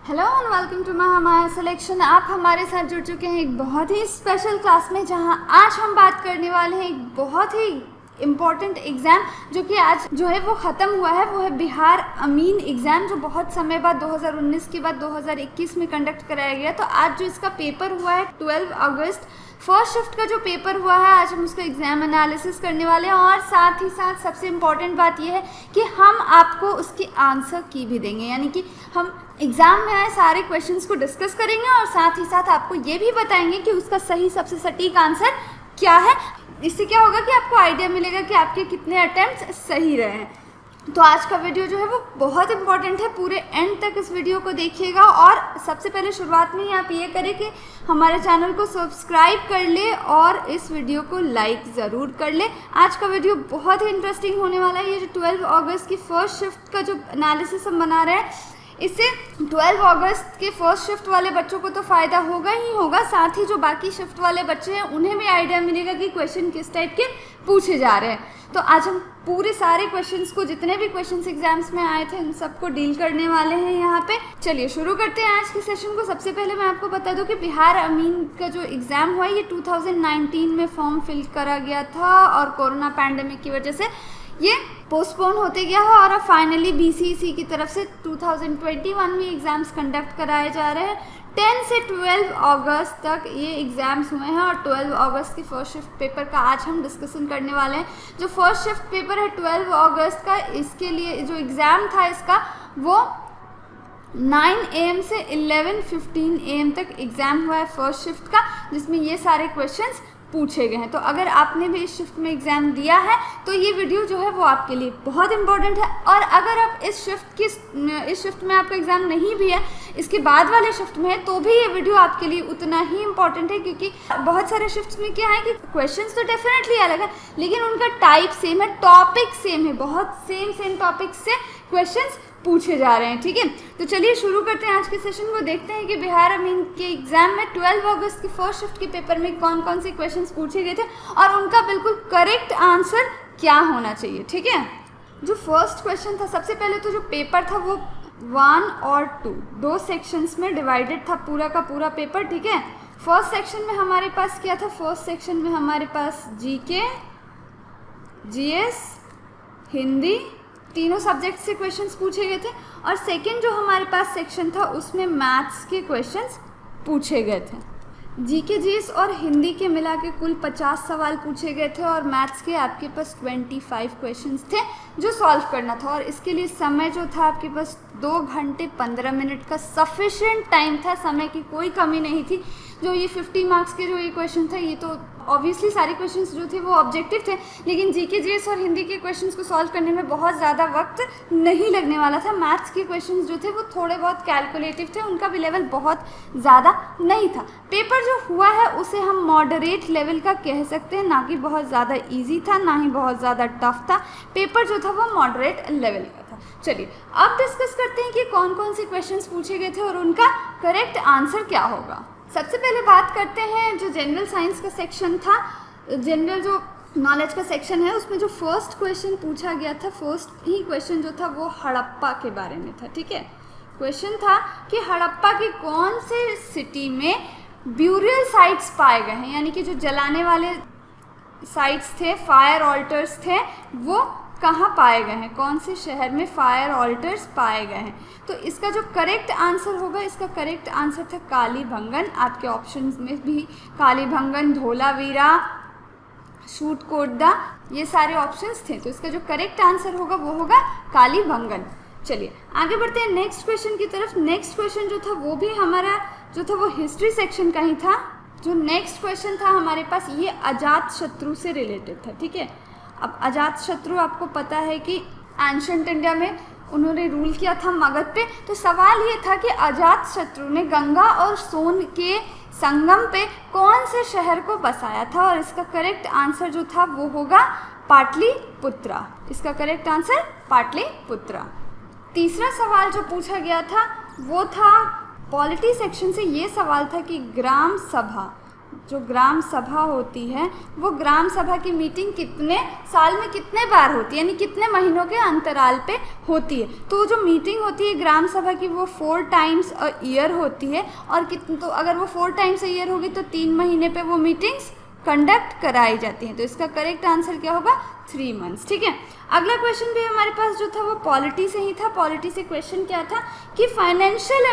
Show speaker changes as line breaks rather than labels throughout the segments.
Hello and welcome to हमारा selection. आप हमारे साथ जुड़ चुके हैं एक बहुत ही स्पेशल क्लास में, जहां आज हम बात करने वाले हैं एक बहुत ही इम्पॉर्टेंट एग्ज़ाम जो कि आज जो है वो ख़त्म हुआ है। वो है बिहार अमीन एग्ज़ाम, जो बहुत समय बाद 2019 के बाद 2021 में कंडक्ट कराया गया। तो आज जो इसका पेपर हुआ है 12 अगस्त, फर्स्ट शिफ्ट का जो पेपर हुआ है, आज हम उसका एग्ज़ाम एनालिसिस करने वाले हैं। और साथ ही साथ सबसे इम्पॉर्टेंट बात यह है कि हम आपको उसकी आंसर की भी देंगे, यानी कि हम एग्ज़ाम में आए सारे क्वेश्चंस को डिस्कस करेंगे और साथ ही साथ आपको ये भी बताएंगे कि उसका सही सबसे सटीक आंसर क्या है। इससे क्या होगा कि आपको आइडिया मिलेगा कि आपके कितने अटेम्प्ट्स सही रहे हैं। तो आज का वीडियो जो है वो बहुत इंपॉर्टेंट है, पूरे एंड तक इस वीडियो को देखिएगा। और सबसे पहले शुरुआत में ही आप ये करें कि हमारे चैनल को सब्सक्राइब कर ले और इस वीडियो को लाइक ज़रूर कर ले। आज का वीडियो बहुत ही इंटरेस्टिंग होने वाला है। ये जो 12 अगस्त की फर्स्ट शिफ्ट का जो एनालिसिस हम बना रहे हैं, इससे 12 अगस्त के फर्स्ट शिफ्ट वाले बच्चों को तो फ़ायदा होगा ही होगा, साथ ही जो बाकी शिफ्ट वाले बच्चे हैं उन्हें भी आइडिया मिलेगा कि क्वेश्चन किस टाइप के पूछे जा रहे हैं। तो आज हम पूरे सारे क्वेश्चंस को, जितने भी क्वेश्चंस एग्जाम्स में आए थे, उन सबको डील करने वाले हैं यहाँ पे। चलिए शुरू करते हैं आज के सेशन को। सबसे पहले मैं आपको बता दूं कि बिहार अमीन का जो एग्ज़ाम हुआ ये 2019 में फॉर्म फिल करा गया था और कोरोना पैंडेमिक की वजह से ये पोस्टपोन होते गया है और अब फाइनली बीसीसी की तरफ से 2021 में एग्ज़ाम्स कंडक्ट कराए जा रहे हैं। 10 से 12 अगस्त तक ये एग्ज़ाम्स हुए हैं और 12 अगस्त की फर्स्ट शिफ्ट पेपर का आज हम डिस्कशन करने वाले हैं। जो फर्स्ट शिफ्ट पेपर है 12 अगस्त का, इसके लिए जो एग्ज़ाम था इसका वो 9 AM से 11:15 AM तक एग्ज़ाम हुआ है फर्स्ट शिफ्ट का, जिसमें ये सारे क्वेश्चंस पूछे गए हैं। तो अगर आपने भी इस शिफ्ट में एग्ज़ाम दिया है तो ये वीडियो जो है वो आपके लिए बहुत इंपॉर्टेंट है। और अगर आप इस शिफ्ट में आपका एग्ज़ाम नहीं भी है, इसके बाद वाले शिफ्ट में है, तो भी ये वीडियो आपके लिए उतना ही इंपॉर्टेंट है, क्योंकि बहुत सारे शिफ्ट्स में क्या है कि क्वेश्चंस तो डेफिनेटली अलग है, लेकिन उनका टाइप सेम है, टॉपिक सेम है, बहुत सेम टॉपिक से क्वेश्चंस पूछे जा रहे हैं। ठीक है, तो चलिए शुरू करते हैं आज के सेशन को। देखते हैं कि बिहार अमीन के एग्ज़ाम में 12 अगस्त की फर्स्ट शिफ्ट के पेपर में कौन कौन से क्वेश्चंस पूछे गए थे और उनका बिल्कुल करेक्ट आंसर क्या होना चाहिए। ठीक है, जो फर्स्ट क्वेश्चन था, सबसे पहले तो जो पेपर था वो 1 और 2 दो सेक्शंस में डिवाइडेड था पूरा का पूरा पेपर। ठीक है, फर्स्ट सेक्शन में हमारे पास क्या था? फर्स्ट सेक्शन में हमारे पास जीके, जीएस, हिंदी, तीनों सब्जेक्ट से क्वेश्चंस पूछे गए थे। और सेकंड जो हमारे पास सेक्शन था उसमें मैथ्स के क्वेश्चंस पूछे गए थे। जीके, जीएस और हिंदी के मिला के कुल 50 सवाल पूछे गए थे और मैथ्स के आपके पास 25 क्वेश्चंस थे जो सॉल्व करना था। और इसके लिए समय जो था आपके पास 2 घंटे 15 मिनट का सफिशिएंट टाइम था, समय की कोई कमी नहीं थी। जो ये 50 मार्क्स के जो ये क्वेश्चन था, ये तो ऑब्वियसली सारे क्वेश्चंस जो थे वो ऑब्जेक्टिव थे, लेकिन जीके, जीएस और हिंदी के क्वेश्चंस को सॉल्व करने में बहुत ज़्यादा वक्त नहीं लगने वाला था। मैथ्स के क्वेश्चंस जो थे वो थोड़े बहुत कैलकुलेटिव थे, उनका भी लेवल बहुत ज़्यादा नहीं था। पेपर जो हुआ है उसे हम मॉडरेट लेवल का कह सकते हैं, ना कि बहुत ज़्यादा ईजी था, ना ही बहुत ज़्यादा टफ था। पेपर जो था वो मॉडरेट लेवल का था। चलिए अब डिस्कस करते हैं कि कौन कौन से क्वेश्चंस पूछे गए थे और उनका करेक्ट आंसर क्या होगा। सबसे पहले बात करते हैं जो जनरल साइंस का सेक्शन था, जनरल जो नॉलेज का सेक्शन है, उसमें जो फर्स्ट क्वेश्चन पूछा गया था, फर्स्ट ही क्वेश्चन जो था वो हड़प्पा के बारे में था। ठीक है, क्वेश्चन था कि हड़प्पा के कौन से सिटी में ब्यूरियल साइट्स पाए गए हैं, यानी कि जो जलाने वाले साइट्स थे, फायर ऑल्टर्स थे, वो कहाँ पाए गए हैं, कौन से शहर में फायर ऑल्टर्स पाए गए हैं। तो इसका जो करेक्ट आंसर होगा, इसका करेक्ट आंसर था कालीबंगन। आपके ऑप्शंस में भी कालीबंगन, धोलावीरा, शूटकोटदा, ये सारे ऑप्शंस थे। तो इसका जो करेक्ट आंसर होगा वो होगा कालीबंगन। चलिए आगे बढ़ते हैं नेक्स्ट क्वेश्चन की तरफ। नेक्स्ट क्वेश्चन जो था वो भी हमारा जो था वो हिस्ट्री सेक्शन का ही था। जो नेक्स्ट क्वेश्चन था हमारे पास, ये अजात शत्रु से रिलेटेड था। ठीक है, अब अजात शत्रु आपको पता है कि एंशंट इंडिया में उन्होंने रूल किया था मगध पे। तो सवाल ये था कि अजात शत्रु ने गंगा और सोन के संगम पे कौन से शहर को बसाया था, और इसका करेक्ट आंसर जो था वो होगा पाटलिपुत्रा। इसका करेक्ट आंसर पाटलिपुत्रा। तीसरा सवाल जो पूछा गया था वो था पॉलिटी सेक्शन से। ये सवाल था कि ग्राम सभा जो ग्राम सभा होती है वो ग्राम सभा की मीटिंग कितने साल में कितने बार होती है, यानी कितने महीनों के अंतराल पे होती है। तो जो मीटिंग होती है ग्राम सभा की वो 4 टाइम्स अ ईयर होती है, और तो अगर वो 4 टाइम्स अ ईयर होगी तो 3 महीने पे वो मीटिंग्स कंडक्ट कराई जाती हैं। तो इसका करेक्ट आंसर क्या होगा, 3 मंथ्स। ठीक है, अगला क्वेश्चन भी हमारे पास जो था वो पॉलिटी से ही था। पॉलिटी से क्वेश्चन क्या था कि फाइनेंशियल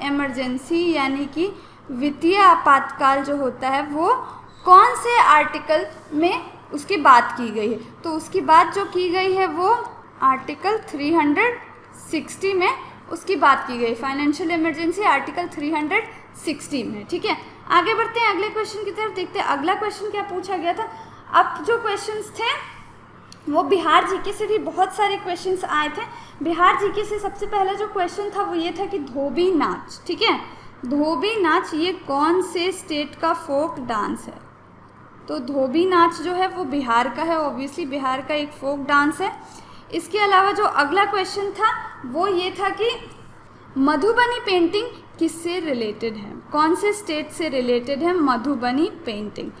इमरजेंसी यानी कि वित्तीय आपातकाल जो होता है वो कौन से आर्टिकल में उसकी बात की गई है। तो उसकी बात जो की गई है वो आर्टिकल 360 में उसकी बात की गई। फाइनेंशियल इमरजेंसी आर्टिकल 360 में। ठीक है, आगे बढ़ते हैं अगले क्वेश्चन की तरफ, देखते हैं अगला क्वेश्चन क्या पूछा गया था। अब जो क्वेश्चंस थे वो बिहार जीके से भी बहुत सारे क्वेश्चंस आए थे। बिहार जीके से सबसे पहला जो क्वेश्चन था वो ये था कि धोबी नाच, ठीक है, धोबी नाच ये कौन से स्टेट का फोक डांस है। तो धोबी नाच जो है वो बिहार का है, ऑब्वियसली बिहार का एक फोक डांस है। इसके अलावा जो अगला क्वेश्चन था वो ये था कि मधुबनी पेंटिंग किससे रिलेटेड है, कौन से स्टेट से रिलेटेड है मधुबनी पेंटिंग।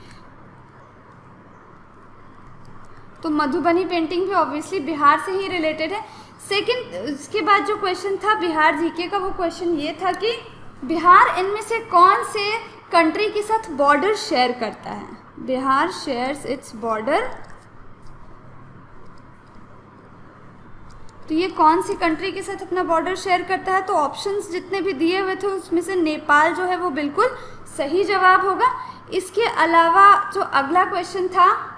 तो मधुबनी पेंटिंग भी ऑब्वियसली बिहार से ही रिलेटेड है। सेकंड, इसके बाद जो क्वेश्चन था बिहार जीके का वो क्वेश्चन ये था कि बिहार इनमें से कौन से कंट्री के साथ बॉर्डर शेयर करता है। बिहार शेयर्स इट्स बॉर्डर, तो ये कौन सी कंट्री के साथ अपना बॉर्डर शेयर करता है। तो ऑप्शंस जितने भी दिए हुए थे उसमें से नेपाल जो है वो बिल्कुल सही जवाब होगा। इसके अलावा जो अगला क्वेश्चन था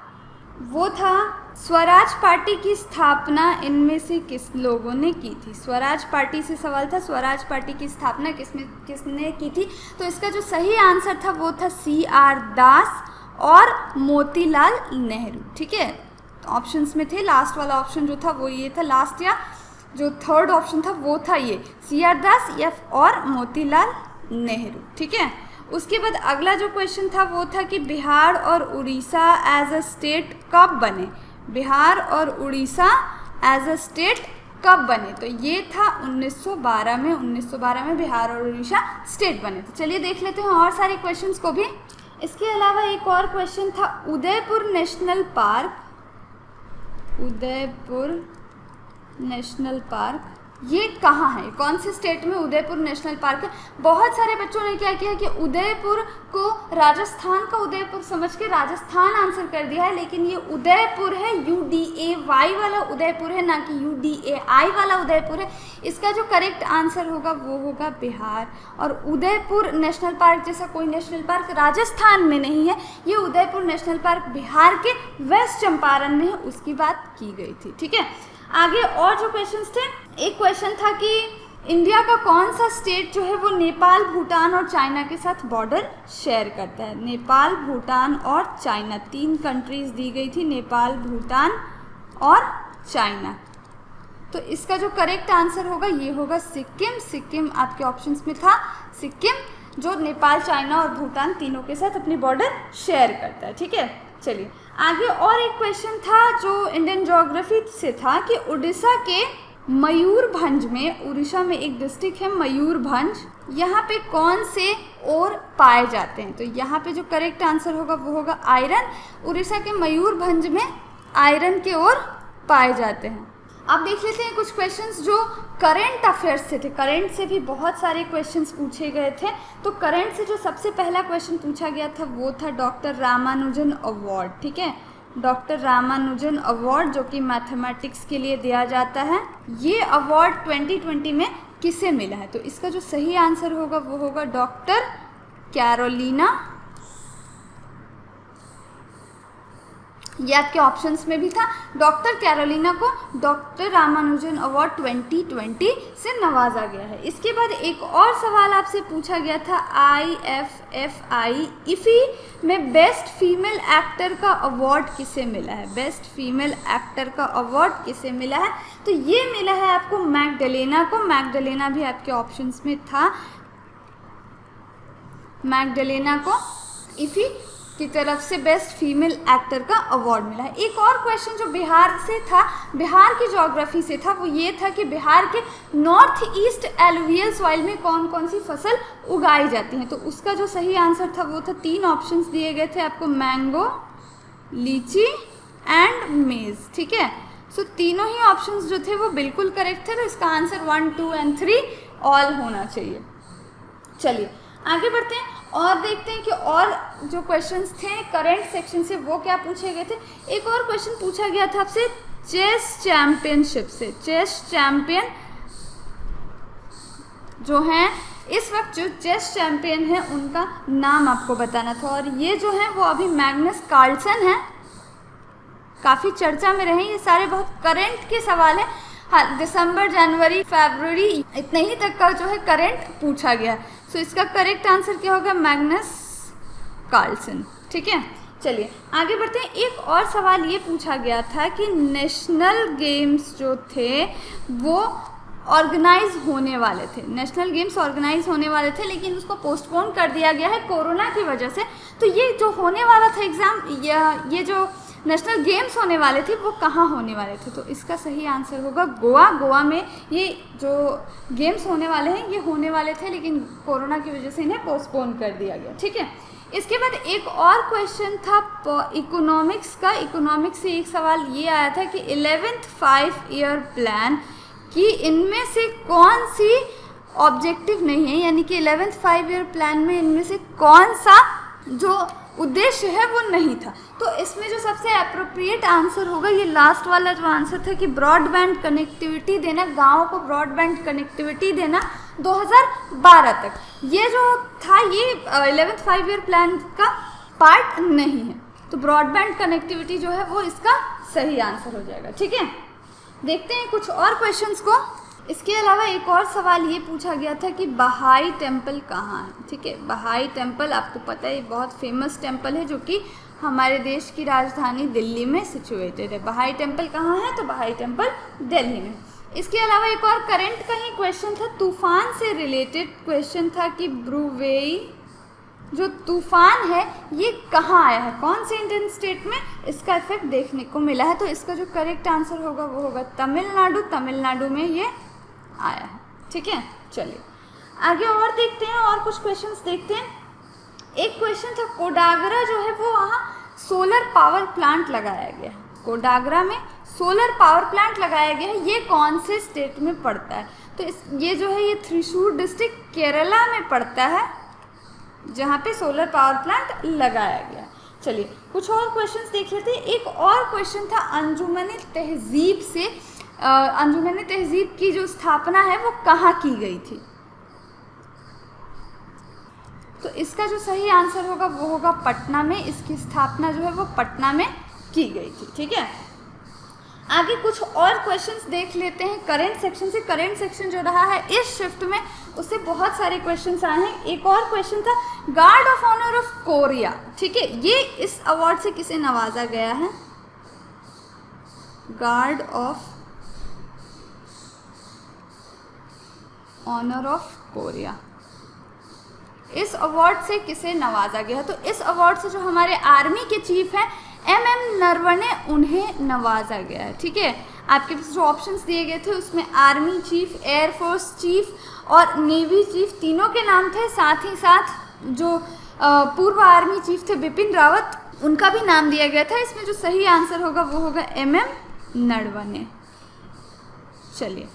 वो था स्वराज पार्टी की स्थापना इनमें से किस लोगों ने की थी। स्वराज पार्टी से सवाल था, स्वराज पार्टी की स्थापना किसने की थी। तो इसका जो सही आंसर था वो था CR दास और मोतीलाल नेहरू। ठीक है, ऑप्शंस में थे, लास्ट वाला ऑप्शन जो था वो ये था, लास्ट या जो थर्ड ऑप्शन था वो था ये CR दास या और मोतीलाल नेहरू। ठीक है, उसके बाद अगला जो क्वेश्चन था वो था कि बिहार और उड़ीसा एज अ स्टेट कब बने। बिहार और उड़ीसा एज अ स्टेट कब बने। तो ये था 1912 में। 1912 में बिहार और उड़ीसा स्टेट बने। तो चलिए देख लेते हैं और सारे क्वेश्चंस को भी। इसके अलावा एक और क्वेश्चन था Udaipur national park, Udaipur national park ये कहाँ है, कौन से स्टेट में उदयपुर नेशनल पार्क है। बहुत सारे बच्चों ने क्या किया कि उदयपुर को राजस्थान का उदयपुर समझ के राजस्थान आंसर कर दिया है, लेकिन ये उदयपुर है, UDAY वाला उदयपुर है, ना कि UDAI वाला उदयपुर है। इसका जो करेक्ट आंसर होगा वो होगा बिहार। और उदयपुर नेशनल पार्क जैसा कोई नेशनल पार्क राजस्थान में नहीं है, ये उदयपुर नेशनल पार्क बिहार के वेस्ट चंपारण में है, उसकी बात की गई थी। ठीक है, आगे और जो क्वेश्चंस थे, एक क्वेश्चन था कि इंडिया का कौन सा स्टेट जो है वो नेपाल, भूटान और चाइना के साथ बॉर्डर शेयर करता है। नेपाल, भूटान और चाइना, 3 कंट्रीज दी गई थी, नेपाल, भूटान और चाइना। तो इसका जो करेक्ट आंसर होगा ये होगा सिक्किम। सिक्किम आपके ऑप्शंस में था, सिक्किम जो नेपाल, चाइना और भूटान तीनों के साथ अपनी बॉर्डर शेयर करता है। ठीक है, चलिए आगे और एक क्वेश्चन था जो इंडियन ज्योग्राफी से था कि उड़ीसा के मयूरभंज में, उड़ीसा में एक डिस्ट्रिक्ट है मयूरभंज, यहाँ पे कौन से ओर पाए जाते हैं। तो यहाँ पे जो करेक्ट आंसर होगा वो होगा आयरन। उड़ीसा के मयूरभंज में आयरन के ओर पाए जाते हैं। अब देख लेते हैं कुछ क्वेश्चंस जो करंट अफेयर्स से थे। करंट से भी बहुत सारे क्वेश्चंस पूछे गए थे। तो करंट से जो सबसे पहला क्वेश्चन पूछा गया था वो था डॉक्टर रामानुजन अवार्ड। ठीक है, डॉक्टर रामानुजन अवार्ड जो कि मैथमेटिक्स के लिए दिया जाता है, ये अवार्ड 2020 में किसे मिला है। तो इसका जो सही आंसर होगा वो होगा डॉक्टर कैरोलिना। ये आपके ऑप्शंस में भी था, डॉक्टर कैरोलिना को डॉक्टर रामानुजन अवार्ड 2020 से नवाजा गया है। इसके बाद एक और सवाल आपसे पूछा गया था IFFI इफ़ी में बेस्ट फीमेल एक्टर का अवार्ड किसे मिला है। बेस्ट फीमेल एक्टर का अवार्ड किसे मिला है। तो ये मिला है आपको मैगडलेना को। मैगडलेना भी आपके ऑप्शंस में था, मैगडलेना को इफ़ी की तरफ से बेस्ट फीमेल एक्टर का अवार्ड मिला है। एक और क्वेश्चन जो बिहार से था, बिहार की ज्योग्राफी से था, वो ये था कि बिहार के नॉर्थ ईस्ट एलुवियल सॉइल में कौन कौन सी फसल उगाई जाती हैं। तो उसका जो सही आंसर था वो था, 3 ऑप्शंस दिए गए थे आपको, मैंगो, लीची एंड मेज। ठीक है, सो तीनों ही ऑप्शंस जो थे वो बिल्कुल करेक्ट थे, तो इसका आंसर 1, 2 एंड 3 ऑल होना चाहिए। चलिए आगे बढ़ते हैं और देखते हैं कि और जो क्वेश्चंस थे करंट सेक्शन से वो क्या पूछे गए थे। एक और क्वेश्चन पूछा गया था आपसे चेस चैंपियनशिप से। चेस चैंपियन जो हैं इस वक्त जो चेस चैंपियन है उनका नाम आपको बताना था, और ये जो है वो अभी मैग्नस कार्लसन है, काफ़ी चर्चा में रहे। ये सारे बहुत करंट के सवाल हैं। हाँ, दिसंबर, जनवरी, फरवरी इतने ही तक का जो है करंट पूछा गया। सो इसका करेक्ट आंसर क्या होगा, मैग्नस कार्लसन। ठीक है, चलिए आगे बढ़ते हैं। एक और सवाल ये पूछा गया था कि नेशनल गेम्स जो थे वो ऑर्गेनाइज होने वाले थे, नेशनल गेम्स ऑर्गेनाइज होने वाले थे, लेकिन उसको पोस्टपोन कर दिया गया है कोरोना की वजह से। तो ये जो होने वाला था एग्ज़ाम, ये जो नेशनल गेम्स होने वाले थे वो कहाँ होने वाले थे, तो इसका सही आंसर होगा गोवा। गोवा में ये जो गेम्स होने वाले हैं ये होने वाले थे, लेकिन कोरोना की वजह से इन्हें पोस्टपोन कर दिया गया। ठीक है, इसके बाद एक और क्वेश्चन था इकोनॉमिक्स का। इकोनॉमिक्स से एक सवाल ये आया था कि 11th 5 ईयर प्लान की इनमें से कौन सी ऑब्जेक्टिव नहीं है, यानी कि 11th 5 ईयर प्लान में इनमें से कौन सा जो उद्देश्य है वो नहीं था। तो इसमें जो सबसे अप्रोप्रिएट आंसर होगा ये लास्ट वाला जो आंसर था कि ब्रॉडबैंड कनेक्टिविटी देना, गाँव को ब्रॉडबैंड कनेक्टिविटी देना 2012 तक। ये जो था ये 11th 5 ईयर प्लान का पार्ट नहीं है, तो ब्रॉडबैंड कनेक्टिविटी जो है वो इसका सही आंसर हो जाएगा। ठीक है, देखते हैं कुछ और क्वेश्चंस को। इसके अलावा एक और सवाल ये पूछा गया था कि बहाई टेम्पल कहाँ है। ठीक है, बहाई टेम्पल आपको पता है बहुत फेमस टेम्पल है जो कि हमारे देश की राजधानी दिल्ली में सिचुएटेड है। बहाई टेम्पल कहाँ है, तो बहाई टेम्पल दिल्ली में। इसके अलावा एक और करंट का ही क्वेश्चन था, तूफान से रिलेटेड क्वेश्चन था कि ब्रुवेई जो तूफान है ये कहाँ आया है, कौन से इंडियन स्टेट में इसका इफेक्ट देखने को मिला है। तो इसका जो करेक्ट आंसर होगा वो होगा तमिलनाडु। तमिलनाडु में ये आया है। ठीक है, चलिए आगे और देखते हैं और कुछ क्वेश्चंस देखते हैं। एक क्वेश्चन था कोडागरा जो है वो वहाँ सोलर पावर प्लांट लगाया गया है। कोडागरा में सोलर पावर प्लांट लगाया गया है, ये कौन से स्टेट में पड़ता है, तो ये जो है ये थ्रिशूर डिस्ट्रिक्ट केरला में पड़ता है जहाँ पे सोलर पावर प्लांट लगाया गया। चलिए कुछ और क्वेश्चंस देख लेते हैं। एक और क्वेश्चन था अंजुमन तहजीब से। अंजुमन तहजीब की जो स्थापना है वो कहाँ की गई थी, तो इसका जो सही आंसर होगा वो होगा पटना में। इसकी स्थापना जो है वो पटना में की गई थी। ठीक है, आगे कुछ और क्वेश्चंस देख लेते हैं करंट सेक्शन से। करंट सेक्शन जो रहा है इस शिफ्ट में उससे बहुत सारे क्वेश्चंस आए हैं। एक और क्वेश्चन था guard of honour of Korea. ठीक है, ये इस अवार्ड से किसे नवाजा गया है, guard of honour of Korea, इस अवार्ड से किसे नवाजा गया है, तो इस अवार्ड से जो हमारे आर्मी के चीफ हैं MM नरवणे, उन्हें नवाजा गया है। ठीक है, आपके पास जो ऑप्शंस दिए गए थे उसमें आर्मी चीफ, एयरफोर्स चीफ और नेवी चीफ तीनों के नाम थे। साथ ही साथ जो पूर्व आर्मी चीफ थे बिपिन रावत, उनका भी नाम दिया गया था। इसमें जो सही आंसर होगा वो होगा MM नरवणे। चलिए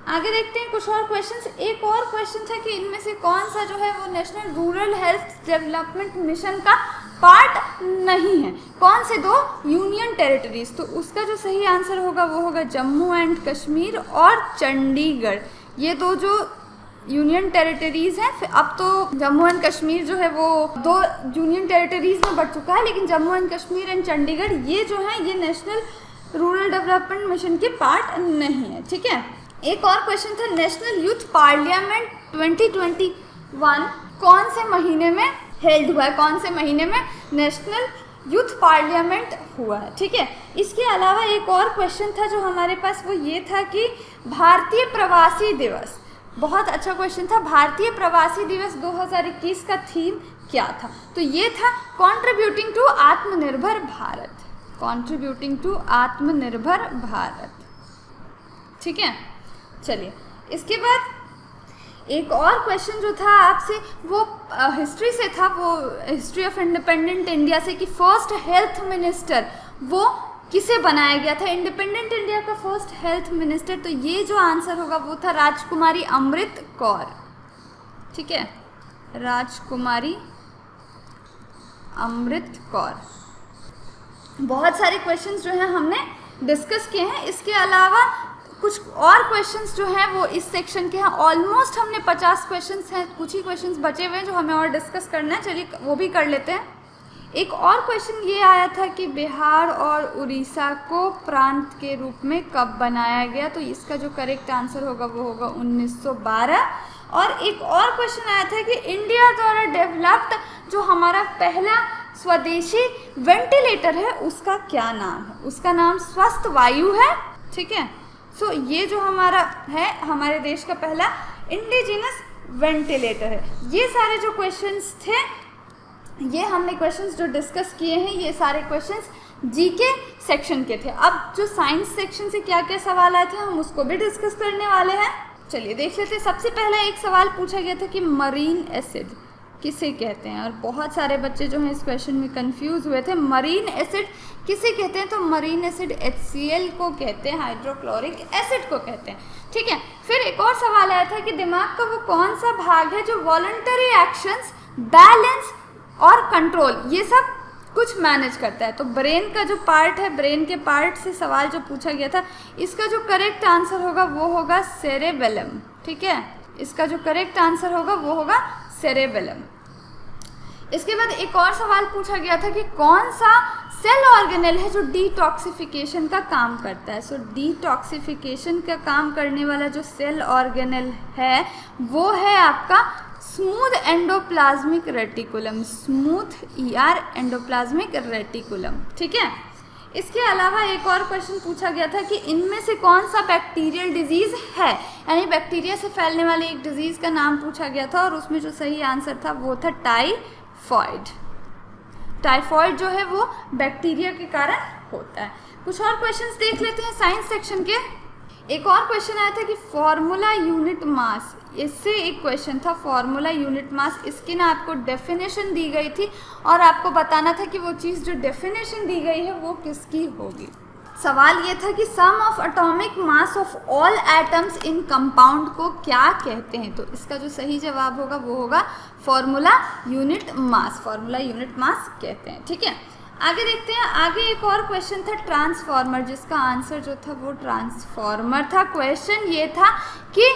आगे देखते हैं कुछ और क्वेश्चंस। एक और क्वेश्चन था कि इनमें से कौन सा जो है वो national rural health development mission का पार्ट नहीं है, कौन से 2 यूनियन टेरिटरीज, तो उसका जो सही आंसर होगा वो होगा जम्मू एंड कश्मीर और चंडीगढ़। ये 2 जो यूनियन टेरिटरीज हैं, फिर अब तो जम्मू एंड कश्मीर जो है वो 2 यूनियन टेरिटरीज में बढ़ चुका है, लेकिन जम्मू एंड कश्मीर एंड चंडीगढ़ ये जो है ये नेशनल रूरल डेवलपमेंट मिशन के पार्ट नहीं है। ठीक है, एक और क्वेश्चन था नेशनल यूथ पार्लियामेंट 2021 कौन से महीने में हेल्ड हुआ है, कौन से महीने में नेशनल यूथ पार्लियामेंट हुआ है। ठीक है, इसके अलावा एक और क्वेश्चन था जो हमारे पास वो ये था कि भारतीय प्रवासी दिवस बहुत अच्छा क्वेश्चन था। भारतीय प्रवासी दिवस 2021 का थीम क्या था? तो ये था कंट्रीब्यूटिंग टू आत्मनिर्भर भारत, कंट्रीब्यूटिंग टू आत्मनिर्भर भारत। ठीक है, चलिए इसके बाद एक और क्वेश्चन जो था आपसे वो हिस्ट्री से था, वो हिस्ट्री ऑफ इंडिपेंडेंट इंडिया से, कि फर्स्ट हेल्थ मिनिस्टर वो किसे बनाया गया था? इंडिपेंडेंट इंडिया का फर्स्ट हेल्थ मिनिस्टर, तो ये जो आंसर होगा वो था राजकुमारी अमृत कौर। ठीक है, राजकुमारी अमृत कौर। बहुत सारे क्वेश्चंस जो हैं हमने डिस्कस किए हैं। इसके अलावा कुछ और क्वेश्चंस जो हैं वो इस सेक्शन के हैं। ऑलमोस्ट हमने 50 क्वेश्चंस हैं, कुछ ही क्वेश्चंस बचे हुए हैं जो हमें और डिस्कस करना है। चलिए वो भी कर लेते हैं। एक और क्वेश्चन ये आया था कि बिहार और उड़ीसा को प्रांत के रूप में कब बनाया गया? तो इसका जो करेक्ट आंसर होगा वो होगा 1912। और एक और क्वेश्चन आया था कि इंडिया द्वारा डेवलप्ड जो हमारा पहला स्वदेशी वेंटिलेटर है उसका क्या नाम है? उसका नाम स्वस्थ वायु है। ठीक है, सो ये जो हमारा है हमारे देश का पहला इंडिजिनस वेंटिलेटर है। ये सारे जो क्वेश्चंस थे, ये हमने क्वेश्चंस जो डिस्कस किए हैं, ये सारे क्वेश्चंस जीके सेक्शन के थे। अब जो साइंस सेक्शन से क्या क्या सवाल आए थे हम उसको भी डिस्कस करने वाले हैं। चलिए देख लेते हैं। सबसे पहला एक सवाल पूछा गया था कि मरीन एसिड किसे कहते हैं, और बहुत सारे बच्चे जो हैं इस क्वेश्चन में कंफ्यूज हुए थे। मरीन एसिड किसे कहते हैं? तो मरीन एसिड HCl को कहते हैं, हाइड्रोक्लोरिक एसिड को कहते हैं। ठीक है, फिर एक और सवाल आया था कि दिमाग का वो कौन सा भाग है जो वॉलंटरी एक्शंस, बैलेंस और कंट्रोल ये सब कुछ मैनेज करता है? तो ब्रेन का जो पार्ट है, ब्रेन के पार्ट से सवाल जो पूछा गया था, इसका जो करेक्ट आंसर होगा वो होगा सेरेबेलम। ठीक है, इसका जो करेक्ट आंसर होगा वो होगा सेरेबेलम। इसके बाद एक और सवाल पूछा गया था कि कौन सा सेल ऑर्गेनेल है जो डिटॉक्सिफिकेशन का काम करता है? सो डिटॉक्सिफिकेशन का काम करने वाला जो सेल ऑर्गेनेल है वो है आपका smooth endoplasmic reticulum, smooth endoplasmic reticulum. ठीक है, इसके अलावा एक और क्वेश्चन पूछा गया था कि इनमें से कौन सा बैक्टीरियल डिजीज़ है, यानी बैक्टीरिया से फैलने वाले एक डिजीज़ का नाम पूछा गया था और उसमें जो सही आंसर था वो था टाइफॉइड। टाइफॉइड जो है वो बैक्टीरिया के कारण होता है। कुछ और क्वेश्चंस देख लेते हैं साइंस सेक्शन के। एक और क्वेश्चन आया था कि फॉर्मूला यूनिट मास, इससे एक क्वेश्चन था फॉर्मूला यूनिट मास। इसकी ना आपको डेफिनेशन दी गई थी और आपको बताना था कि वो चीज़ जो डेफिनेशन दी गई है वो किसकी होगी। सवाल ये था कि sum of atomic mass of all atoms in compound को क्या कहते हैं? तो इसका जो सही जवाब होगा वो होगा formula unit mass, formula unit mass कहते हैं। ठीक है, आगे देखते हैं। आगे एक और क्वेश्चन था ट्रांसफॉर्मर, जिसका आंसर जो था वो ट्रांसफॉर्मर था। क्वेश्चन ये था कि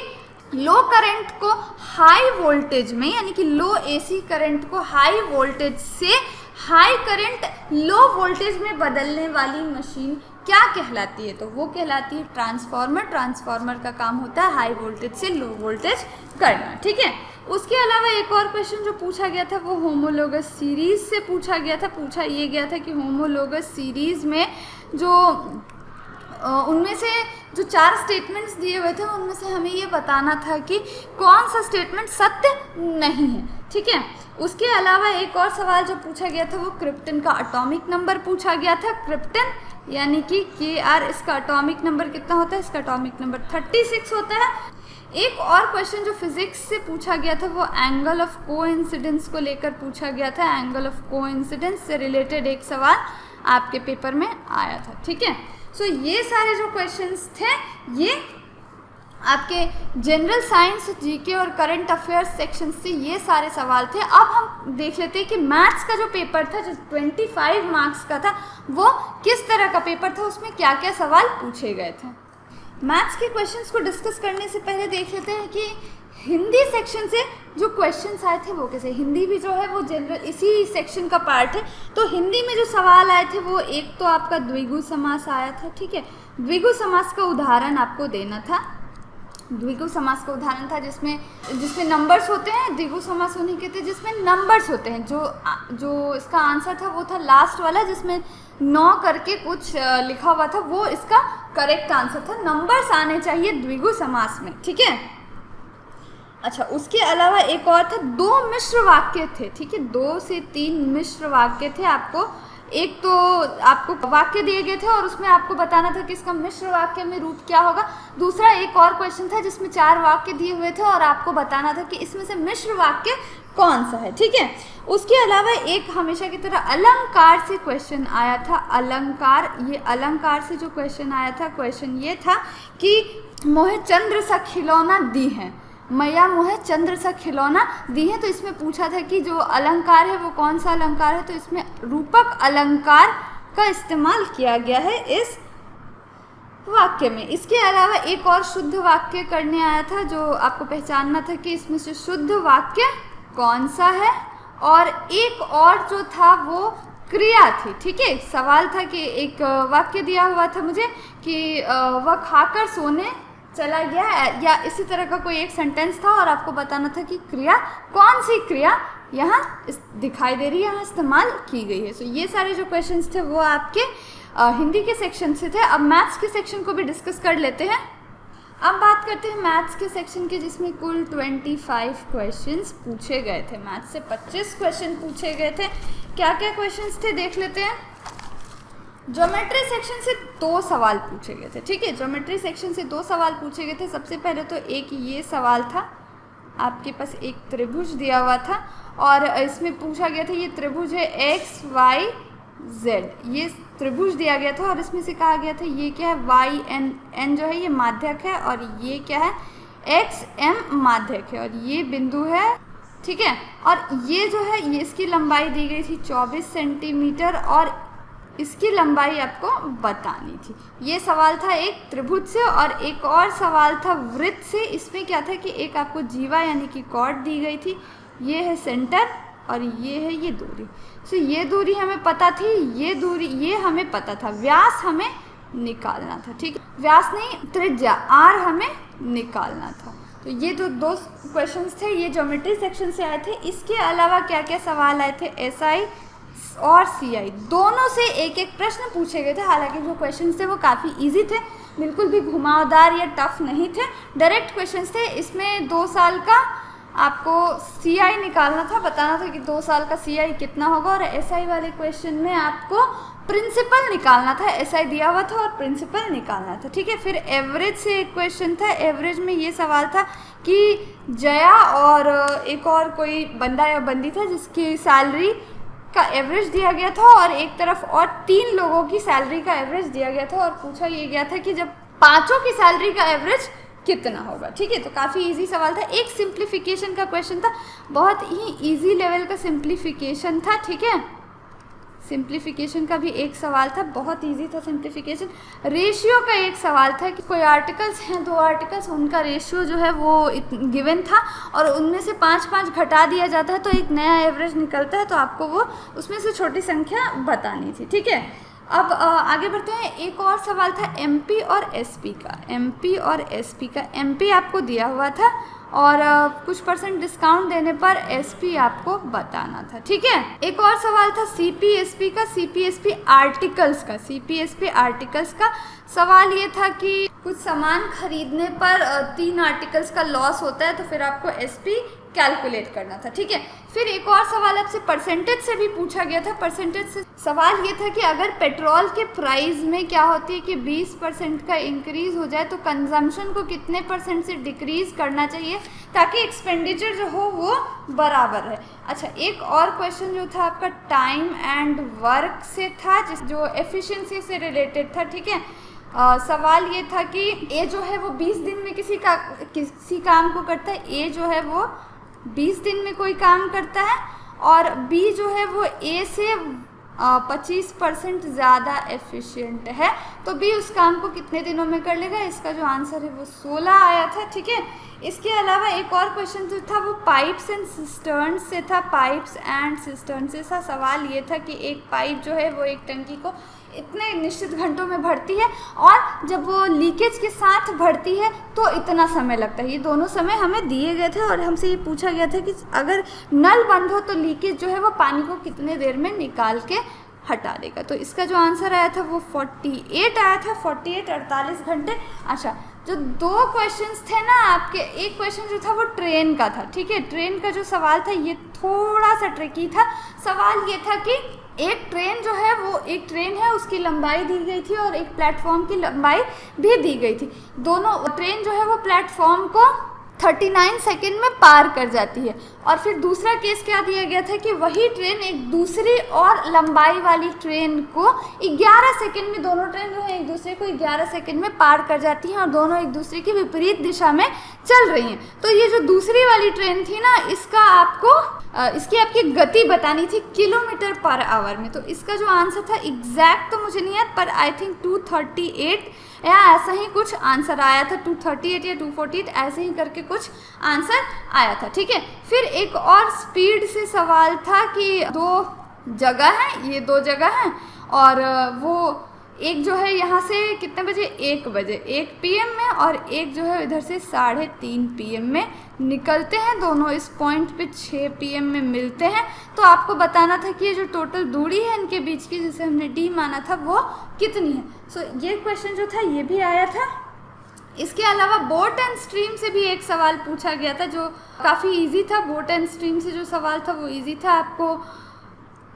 लो करंट को हाई वोल्टेज में, यानी कि लो AC करंट को हाई वोल्टेज से हाई करंट लो वोल्टेज में बदलने वाली मशीन क्या कहलाती है? तो वो कहलाती है ट्रांसफॉर्मर। ट्रांसफॉर्मर का काम होता है हाई वोल्टेज से लो वोल्टेज करना। ठीक है, उसके अलावा एक और क्वेश्चन जो पूछा गया था वो होमोलोगस सीरीज से पूछा गया था। पूछा ये गया था कि होमोलोगस सीरीज में जो उनमें से जो 4 स्टेटमेंट्स दिए हुए थे उनमें से हमें ये बताना था कि कौन सा स्टेटमेंट सत्य नहीं है। ठीक है, उसके अलावा एक और सवाल जो पूछा गया था वो क्रिप्टन का एटॉमिक नंबर पूछा गया था। क्रिप्टन यानी कि Kr, इसका एटॉमिक नंबर कितना होता है? इसका एटॉमिक नंबर 36 होता है। एक और क्वेश्चन जो फिजिक्स से पूछा गया था वो एंगल ऑफ कोइंसिडेंस को लेकर पूछा गया था। एंगल ऑफ कोइंसिडेंस से रिलेटेड एक सवाल आपके पेपर में आया था। ठीक है, सो ये सारे जो क्वेश्चंस थे ये आपके जनरल साइंस, जीके और करंट अफेयर्स सेक्शन से ये सारे सवाल थे। अब हम देख लेते हैं कि मैथ्स का जो पेपर था जो 25 मार्क्स का था वो किस तरह का पेपर था, उसमें क्या क्या सवाल पूछे गए थे। मैथ्स के क्वेश्चंस को डिस्कस करने से पहले देख लेते हैं कि हिंदी सेक्शन से जो क्वेश्चंस आए थे वो कैसे। हिंदी भी जो है वो जनरल इसी सेक्शन का पार्ट है। तो हिंदी में जो सवाल आए थे वो एक तो आपका द्विगु समास आया था। ठीक है, द्विगु समास का उदाहरण आपको देना था। द्विगु समास का उदाहरण था जिसमें नंबर्स होते हैं। द्विगु समास उन्हीं कहते हैं जिसमें नंबर्स होते हैं। जो इसका आंसर था वो था लास्ट वाला जिसमें 9 करके कुछ लिखा हुआ था, वो इसका करेक्ट आंसर था। नंबर्स आने चाहिए द्विगु समास में। ठीक है, अच्छा, उसके अलावा एक और था, 2 मिश्र वाक्य थे, ठीक है, 2 से 3 मिश्र वाक्य थे। आपको एक तो आपको वाक्य दिए गए थे और उसमें आपको बताना था कि इसका मिश्र वाक्य में रूप क्या होगा। दूसरा एक और क्वेश्चन था जिसमें 4 वाक्य दिए हुए थे और आपको बताना था कि इसमें से मिश्र वाक्य कौन सा है, ठीक है। उसके अलावा एक हमेशा की तरह अलंकार से क्वेश्चन आया था। अलंकार, ये अलंकार से जो क्वेश्चन आया था, क्वेश्चन ये था कि मोहे चंद्र सा खिलौना दी है, मैया मोहे चंद्र सा खिलौना दी है। तो इसमें पूछा था कि जो अलंकार है वो कौन सा अलंकार है, तो इसमें रूपक अलंकार का इस्तेमाल किया गया है इस वाक्य में। इसके अलावा एक और शुद्ध वाक्य करने आया था, जो आपको पहचानना था कि इसमें से शुद्ध वाक्य कौन सा है। और एक और जो था वो क्रिया थी, ठीक है। सवाल था कि एक वाक्य दिया हुआ था मुझे कि वह खाकर सोने चला गया, या इसी तरह का कोई एक सेंटेंस था और आपको बताना था कि क्रिया कौन सी क्रिया यहाँ दिखाई दे रही है, यहाँ इस्तेमाल की गई है। सो ये सारे जो क्वेश्चंस थे वो आपके हिंदी के सेक्शन से थे। अब मैथ्स के सेक्शन को भी डिस्कस कर लेते हैं। अब बात करते हैं मैथ्स के सेक्शन के, जिसमें कुल 25 क्वेश्चंस पूछे गए थे। मैथ्स से 25 क्वेश्चन पूछे गए थे। क्या क्या क्वेश्चंस थे देख लेते हैं। ज्योमेट्री सेक्शन से 2 सवाल पूछे गए थे, ठीक है। ज्योमेट्री सेक्शन से 2 सवाल पूछे गए थे। सबसे पहले तो एक ये सवाल था, आपके पास एक त्रिभुज दिया हुआ था और इसमें पूछा गया था, ये त्रिभुज है एक्स वाई जेड, ये त्रिभुज दिया गया था और इसमें से कहा गया था ये क्या है, वाई एन, एन जो है ये माध्यक है और ये क्या है, एक्स एम माध्यक है और ये बिंदु है, ठीक है। और ये जो है ये इसकी लंबाई दी गई थी 24 सेंटीमीटर और इसकी लंबाई आपको बतानी थी। ये सवाल था एक त्रिभुज से और एक और सवाल था वृत्त से। इसमें क्या था कि एक आपको जीवा यानी कि कॉर्ड दी गई थी, ये है सेंटर और ये है ये दूरी। सो ये दूरी हमें पता थी, ये दूरी ये हमें पता था, व्यास हमें निकालना था, ठीक है। व्यास नहीं, त्रिज्या आर हमें निकालना था। तो ये जो 2 क्वेश्चंस थे ये ज्योमेट्री सेक्शन से आए थे। इसके अलावा क्या क्या सवाल आए थे, एसआई और सीआई दोनों से एक एक प्रश्न पूछे गए थे। हालांकि जो क्वेश्चंस थे वो काफ़ी इजी थे, बिल्कुल भी घुमावदार या टफ नहीं थे, डायरेक्ट क्वेश्चंस थे। इसमें 2 साल का आपको सीआई निकालना था, बताना था कि 2 साल का सीआई कितना होगा। और एसआई वाले क्वेश्चन में आपको प्रिंसिपल निकालना था, एसआई दिया हुआ था और प्रिंसिपल निकालना था, ठीक है। फिर एवरेज से एक क्वेश्चन था। एवरेज में ये सवाल था कि जया और एक और कोई बंदा या बंदी था जिसकी सैलरी का एवरेज दिया गया था और एक तरफ और 3 लोगों की सैलरी का एवरेज दिया गया था और पूछा ये गया था कि जब 5 की सैलरी का एवरेज कितना होगा, ठीक है। तो काफ़ी इजी सवाल था। एक सिंप्लीफिकेशन का क्वेश्चन था, बहुत ही इजी लेवल का सिंप्लीफिकेशन था, ठीक है। सिंप्लीफिकेशन का भी एक सवाल था, बहुत इजी था सिंप्लीफिकेशन। रेशियो का एक सवाल था कि कोई आर्टिकल्स हैं, 2 आर्टिकल्स, उनका रेशियो जो है वो गिवन था और उनमें से 5-5 घटा दिया जाता है तो एक नया एवरेज निकलता है, तो आपको वो उसमें से छोटी संख्या बतानी थी, ठीक है। अब आगे बढ़ते हैं। एक और सवाल था एमपी और एसपी का। एमपी और एसपी का, एमपी आपको दिया हुआ था और कुछ % डिस्काउंट देने पर एसपी आपको बताना था, ठीक है। एक और सवाल था सीपीएसपी का, सीपीएसपी आर्टिकल्स का। सीपीएसपी आर्टिकल्स का सवाल ये था कि कुछ सामान खरीदने पर 3 आर्टिकल्स का लॉस होता है तो फिर आपको एसपी कैलकुलेट करना था, ठीक है। फिर एक और सवाल आपसे परसेंटेज से भी पूछा गया था। परसेंटेज से सवाल ये था कि अगर पेट्रोल के प्राइस में क्या होती है कि 20% का इंक्रीज़ हो जाए तो कंजम्पशन को कितने % से डिक्रीज़ करना चाहिए ताकि एक्सपेंडिचर जो हो वो बराबर रहे। अच्छा, एक और क्वेश्चन जो था आपका टाइम एंड वर्क से था, जो एफिशिएंसी से रिलेटेड था, ठीक है। सवाल ये था कि ए जो है वो 20 दिन में किसी काम को करता है, ए जो है वो 20 दिन में कोई काम करता है और बी जो है वो ए से 25% ज़्यादा एफिशिएंट है, तो बी उस काम को कितने दिनों में कर लेगा। इसका जो आंसर है वो 16 आया था, ठीक है। इसके अलावा एक और क्वेश्चन जो था वो पाइप्स एंड सिस्टर्न्स से था। पाइप्स एंड सिस्टर्न्स से सवाल ये था कि एक पाइप जो है वो एक टंकी को इतने निश्चित घंटों में भरती है और जब वो लीकेज के साथ भरती है तो इतना समय लगता है। ये दोनों समय हमें दिए गए थे और हमसे ये पूछा गया था कि अगर नल बंद हो तो लीकेज जो है वो पानी को कितने देर में निकाल के हटा देगा। तो इसका जो आंसर आया था वो 48 आया था, 48 48 घंटे। अच्छा, जो 2 क्वेश्चंस थे ना आपके, एक क्वेश्चन जो था वो ट्रेन का था, ठीक है। ट्रेन का जो सवाल था ये थोड़ा सा ट्रिकी था। सवाल ये था कि एक ट्रेन जो है वो एक ट्रेन है, उसकी लंबाई दी गई थी और एक प्लेटफॉर्म की लंबाई भी दी गई थी। दोनों ट्रेन जो है वो प्लेटफॉर्म को 39 सेकेंड में पार कर जाती है। और फिर दूसरा केस क्या दिया गया था कि वही ट्रेन एक दूसरी और लंबाई वाली ट्रेन को 11 सेकेंड में, दोनों ट्रेन जो है एक दूसरे को 11 सेकेंड में पार कर जाती हैं और दोनों एक दूसरे की विपरीत दिशा में चल रही हैं। तो ये जो दूसरी वाली ट्रेन थी ना, इसका आपको इसकी आपकी गति बतानी थी किलोमीटर पर आवर में। तो इसका जो आंसर था एग्जैक्ट तो मुझे नहीं याद, पर आई थिंक 238 या ऐसा ही कुछ आंसर आया था, 238 या 248 ऐसे ही करके कुछ आंसर आया था, ठीक है। फिर एक और स्पीड से सवाल था कि 2 जगह हैं, ये 2 जगह हैं और वो एक जो है यहाँ से कितने बजे, 1 बजे 1 PM में, और एक जो है इधर से 3:30 PM में निकलते हैं। दोनों इस पॉइंट पे 6 PM में मिलते हैं। तो आपको बताना था कि ये जो टोटल दूरी है इनके बीच की, जिसे हमने d माना था, वो कितनी है। सो ये क्वेश्चन जो था ये भी आया था। इसके अलावा बोट एंड स्ट्रीम से भी एक सवाल पूछा गया था जो काफ़ी इजी था। बोट एंड स्ट्रीम से जो सवाल था वो इजी था। आपको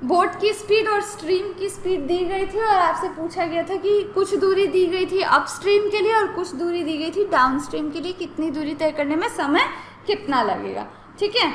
बोट की स्पीड और स्ट्रीम की स्पीड दी गई थी और आपसे पूछा गया था कि कुछ दूरी दी गई थी अपस्ट्रीम के लिए और कुछ दूरी दी गई थी डाउनस्ट्रीम के लिए, कितनी दूरी तय करने में समय कितना लगेगा, ठीक है।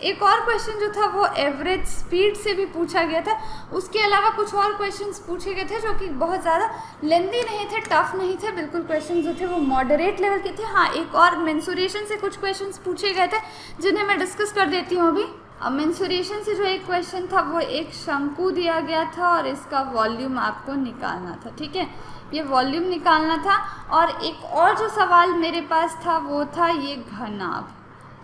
एक और क्वेश्चन जो था वो एवरेज स्पीड से भी पूछा गया था। उसके अलावा कुछ और क्वेश्चंस पूछे गए थे जो कि बहुत ज़्यादा लेंदी नहीं थे, टफ नहीं थे, बिल्कुल क्वेश्चन जो थे वो मॉडरेट लेवल के थे। हाँ, एक और मेंसुरेशन से कुछ क्वेश्चंस पूछे गए थे जिन्हें मैं डिस्कस कर देती हूँ अभी। अब मेंसुरेशन से जो एक क्वेश्चन था वो एक शंकु दिया गया था और इसका वॉल्यूम आपको निकालना था, ठीक है। ये वॉल्यूम निकालना था। और एक और जो सवाल मेरे पास था वो था ये घनाभ,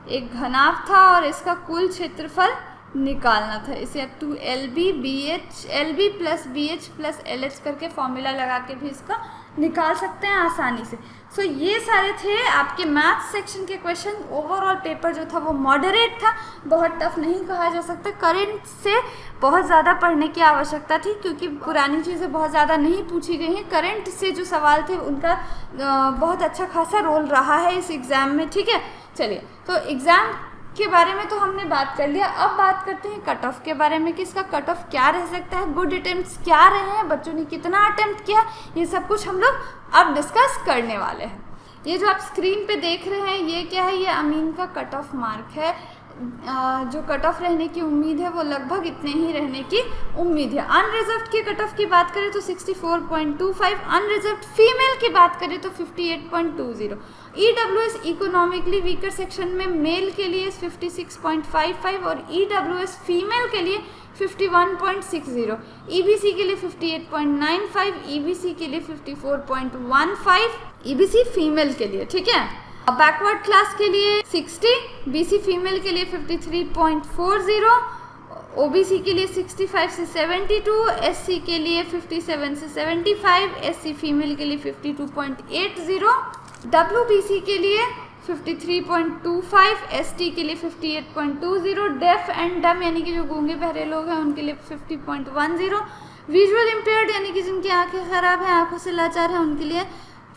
एक घनाभ था और इसका कुल क्षेत्रफल निकालना था। इसे आप 2LB plus BH plus LH करके फॉर्मूला लगा के भी इसका निकाल सकते हैं आसानी से। सो ये सारे थे आपके मैथ्स सेक्शन के क्वेश्चन। ओवरऑल पेपर जो था वो मॉडरेट था, बहुत टफ नहीं कहा जा सकता। करंट से बहुत ज़्यादा पढ़ने की आवश्यकता थी क्योंकि पुरानी चीज़ें बहुत ज़्यादा नहीं पूछी गई हैं। करंट से जो सवाल थे उनका बहुत अच्छा खासा रोल रहा है इस एग्ज़ाम में, ठीक है। चलिए, तो एग्ज़ाम के बारे में तो हमने बात कर लिया। अब बात करते हैं कट ऑफ के बारे में कि इसका कट ऑफ क्या रह सकता है, गुड अटेम्प्ट्स क्या रहे हैं, बच्चों ने कितना अटेम्प्ट किया, ये सब कुछ हम लोग अब डिस्कस करने वाले हैं। ये जो आप स्क्रीन पे देख रहे हैं ये क्या है, ये अमीन का कट ऑफ मार्क है। जो कट ऑफ रहने की उम्मीद है वो लगभग इतने ही रहने की उम्मीद है। अनरिजर्व्ड के कट ऑफ की बात करें तो 64.25, अनरिजर्व्ड फीमेल की बात करें तो 58.20। EWS इकोनॉमिकली वीकर सेक्शन में मेल के लिए 56.55 और EWS फीमेल के लिए 51.60, EBC के लिए 58.95, EBC के लिए 54.15, EBC फीमेल के लिए, ठीक है। बैकवर्ड क्लास के लिए 60, BC फीमेल के लिए 53.40, OBC के लिए 65 से 72, SC के लिए 57 से 75, SC फीमेल के लिए 52.80, WBC के लिए 53.25, ST के लिए 58.20, डेफ एंड डम यानी कि जो गूंगे बहरे लोग हैं उनके लिए 50.10, विजुअल इम्पेयर्ड यानी कि जिनकी आंखें खराब हैं, आंखों से लाचार हैं, उनके लिए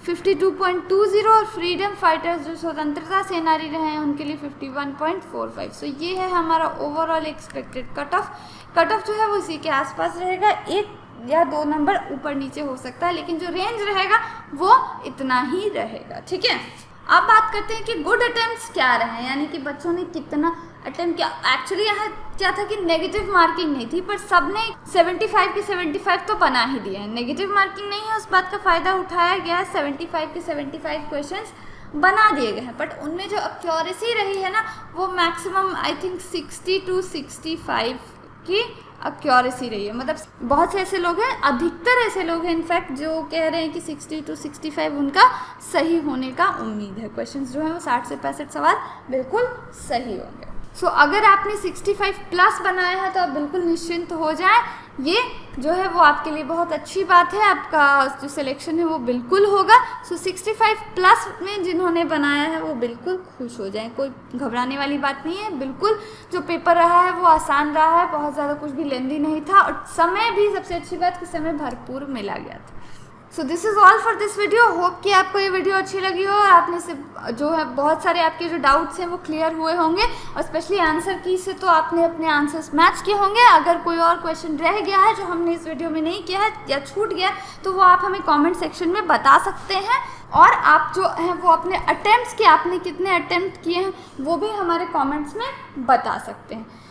52.20 और फ्रीडम फाइटर्स जो स्वतंत्रता सेनानी रहे हैं उनके लिए 51.45। सो ये है हमारा overall expected cut off. Cut off जो है वो इसी के आसपास रहेगा, 1 या 2 नंबर ऊपर नीचे हो सकता है, लेकिन जो रेंज रहेगा वो इतना ही रहेगा, ठीक है। अब बात करते हैं कि गुड अटेम्प्ट्स क्या रहे, यानी कि बच्चों ने कितना अटेम्प्ट किया। एक्चुअली यहाँ क्या था कि नेगेटिव मार्किंग नहीं थी, पर सबने 75 की 75 तो बना ही दिए हैं। नेगेटिव मार्किंग नहीं है, उस बात का फ़ायदा उठाया गया है। 75 के 75 क्वेश्चंस बना दिए गए हैं, बट उनमें जो एक्यूरेसी रही है ना वो मैक्सिमम आई थिंक 60 to 65 की एक्यूरेसी रही है। मतलब बहुत से ऐसे लोग हैं, अधिकतर ऐसे लोग हैं इनफैक्ट जो कह रहे हैं कि 60 to 65 उनका सही होने का उम्मीद है। क्वेश्चंस जो है वो 60 से 65 सवाल बिल्कुल सही होंगे। सो अगर आपने 65 प्लस बनाया है तो आप बिल्कुल निश्चिंत हो जाएं। ये जो है वो आपके लिए बहुत अच्छी बात है, आपका जो सिलेक्शन है वो बिल्कुल होगा। सो 65 प्लस में जिन्होंने बनाया है वो बिल्कुल खुश हो जाएं, कोई घबराने वाली बात नहीं है। बिल्कुल जो पेपर रहा है वो आसान रहा है, बहुत ज़्यादा कुछ भी लेंदी नहीं था और समय भी, सबसे अच्छी बात कि समय भरपूर मिला गया था। So this is all for this video. Hope कि आपको ये वीडियो अच्छी लगी हो और आपने से जो है बहुत सारे आपके जो डाउट्स हैं वो क्लियर हुए होंगे, और स्पेशली आंसर की से तो आपने अपने आंसर्स मैच किए होंगे। अगर कोई और क्वेश्चन रह गया है जो हमने इस वीडियो में नहीं किया है या छूट गया तो वो आप हमें कमेंट सेक्शन में बता सकते हैं, और आप जो हैं वो अपने अटेम्प्ट्स के आपने कितने अटेम्प्ट किए हैं वो भी हमारे कमेंट्स में बता सकते हैं।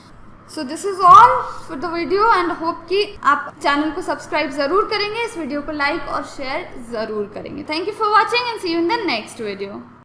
So this is all for the video and hope कि आप चैनल को सब्सक्राइब ज़रूर करेंगे, इस वीडियो को लाइक और शेयर ज़रूर करेंगे। Thank you for watching and see you in the next video.